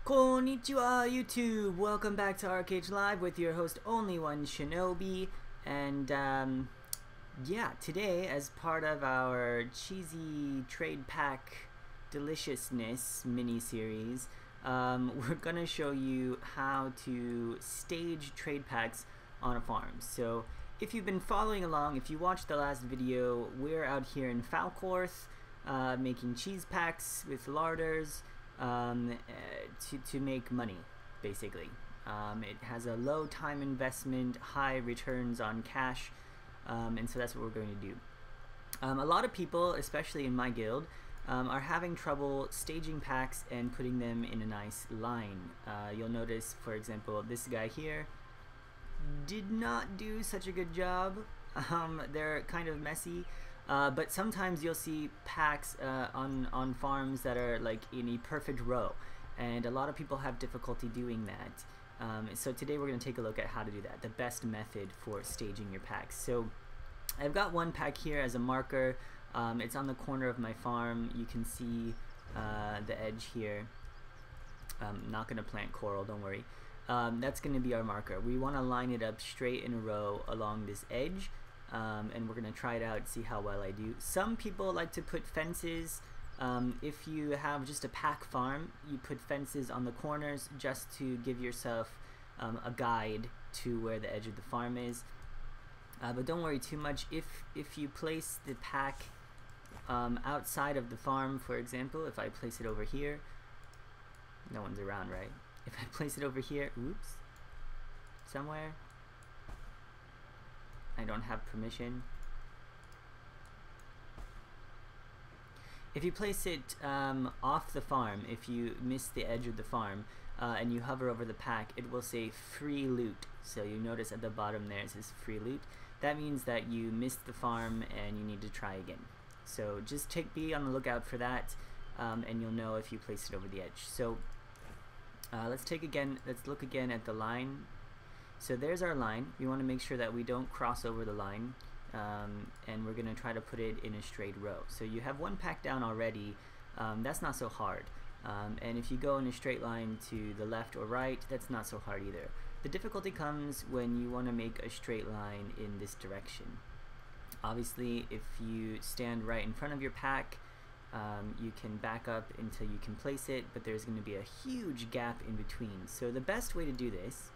Konnichiwa YouTube! Welcome back to Archeage Live with your host OnlyOneShinobi, and yeah, today as part of our cheesy trade pack deliciousness mini-series, we're gonna show you how to stage trade packs on a farm. So if you've been following along, if you watched the last video, we're out here in Falcorth making cheese packs with larders to make money, basically. It has a low time investment, high returns on cash, and so that's what we're going to do. A lot of people, especially in my guild, are having trouble staging packs and putting them in a nice line. You'll notice, for example, this guy here did not do such a good job. They're kind of messy. But sometimes you'll see packs on farms that are like in a perfect row, and a lot of people have difficulty doing that. So today we're going to take a look at how to do that, the best method for staging your packs. So I've got one pack here as a marker. It's on the corner of my farm. You can see the edge here. I'm not going to plant coral, don't worry. That's going to be our marker. We want to line it up straight in a row along this edge. And we're going to try it out, see how well I do. Some people like to put fences. If you have just a pack farm, you put fences on the corners just to give yourself a guide to where the edge of the farm is. But don't worry too much. If you place the pack outside of the farm, for example, if I place it over here, no one's around, right? If I place it over here, oops, somewhere, I don't have permission. If you place it off the farm, if you miss the edge of the farm and you hover over the pack, it will say free loot. So you notice at the bottom there it says free loot. That means that you missed the farm and you need to try again. So just be on the lookout for that, and you'll know if you place it over the edge. So let's look again at the line. So there's our line. We want to make sure that we don't cross over the line, and we're going to try to put it in a straight row. So you have one pack down already. That's not so hard. And if you go in a straight line to the left or right, that's not so hard either. The difficulty comes when you want to make a straight line in this direction. Obviously, if you stand right in front of your pack, you can back up until you can place it, but there's going to be a huge gap in between. So the best way to do this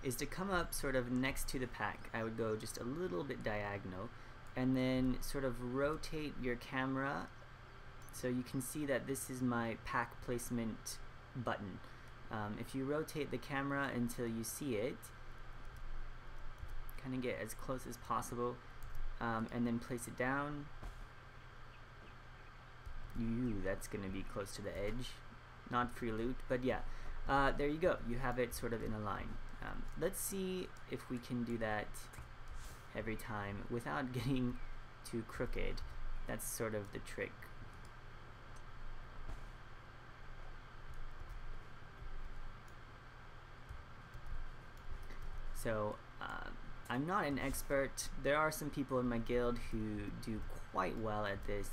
is to come up sort of next to the pack. I would go just a little bit diagonal and then sort of rotate your camera so you can see that this is my pack placement button. If you rotate the camera until you see it, kind of get as close as possible, and then place it down. That's gonna be close to the edge. Not free loot, but yeah, there you go. You have it sort of in a line. Let's see if we can do that every time without getting too crooked. That's sort of the trick. So I'm not an expert. There are some people in my guild who do quite well at this,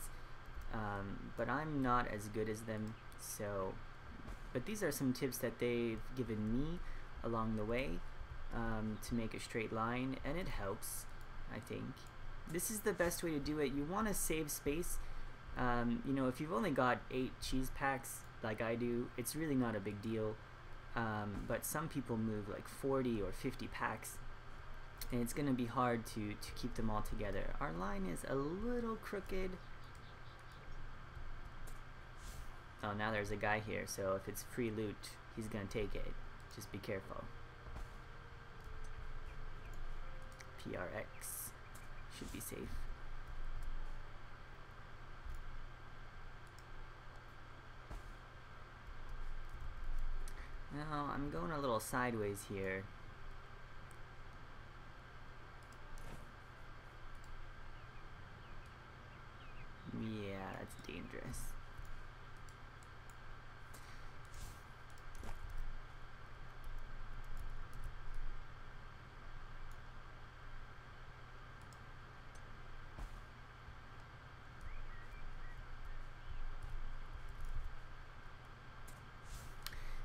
but I'm not as good as them. But these are some tips that they've given me along the way to make a straight line, and it helps, I think. This is the best way to do it. You want to save space. You know, if you've only got 8 cheese packs like I do, it's really not a big deal, but some people move like 40 or 50 packs, and it's gonna be hard to keep them all together. Our line is a little crooked. Oh, now there's a guy here, so if it's free loot, he's gonna take it. Just be careful. PRX should be safe. Now I'm going a little sideways here. Yeah, that's dangerous.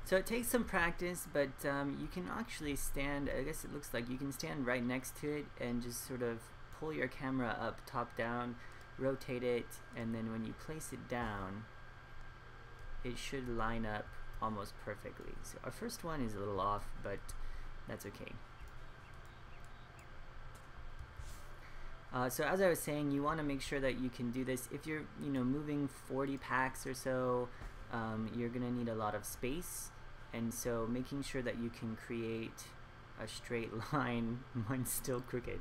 So it takes some practice, but you can actually stand, I guess it looks like you can stand right next to it and just sort of pull your camera up top down, rotate it, and then when you place it down, it should line up almost perfectly. So our first one is a little off, but that's okay. So as I was saying, you want to make sure that you can do this. If you're moving 40 packs or so, you're gonna need a lot of space, and so making sure that you can create a straight line, mine's still crooked,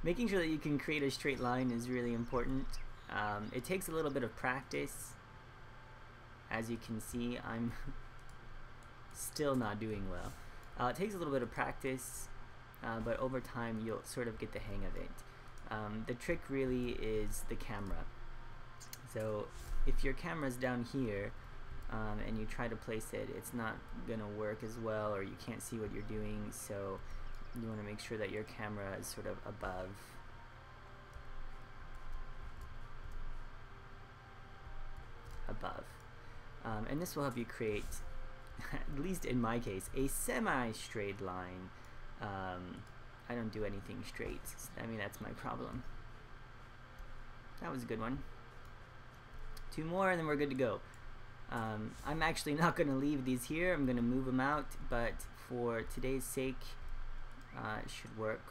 making sure that you can create a straight line is really important. It takes a little bit of practice. As you can see, I'm still not doing well. It takes a little bit of practice, but over time you'll sort of get the hang of it. The trick really is the camera. So if your camera's down here and you try to place it, it's not gonna work as well, or you can't see what you're doing, so you want to make sure that your camera is sort of above. And this will help you create, at least in my case, a semi-straight line. I don't do anything straight. I mean, that's my problem. That was a good one. 2 more and then we're good to go. I'm actually not going to leave these here. I'm going to move them out, but for today's sake, it should work.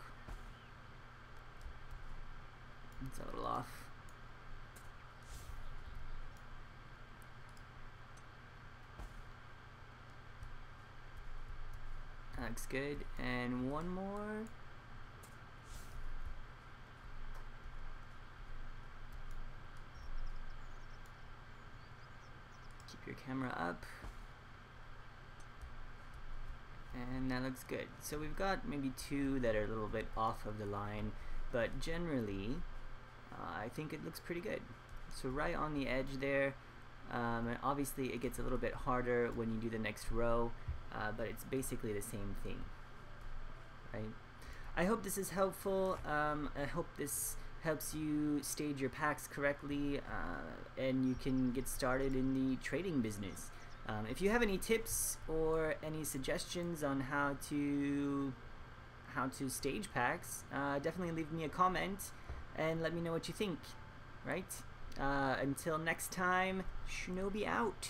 It's a little off. That looks good. And one more. Keep your camera up. And that looks good. So we've got maybe 2 that are a little bit off of the line, but generally I think it looks pretty good. So right on the edge there, and obviously it gets a little bit harder when you do the next row, but it's basically the same thing, right? I hope this is helpful. I hope this helps you stage your packs correctly, and you can get started in the trading business. If you have any tips or any suggestions on how to stage packs, definitely leave me a comment and let me know what you think, right? Until next time, Shinobi out.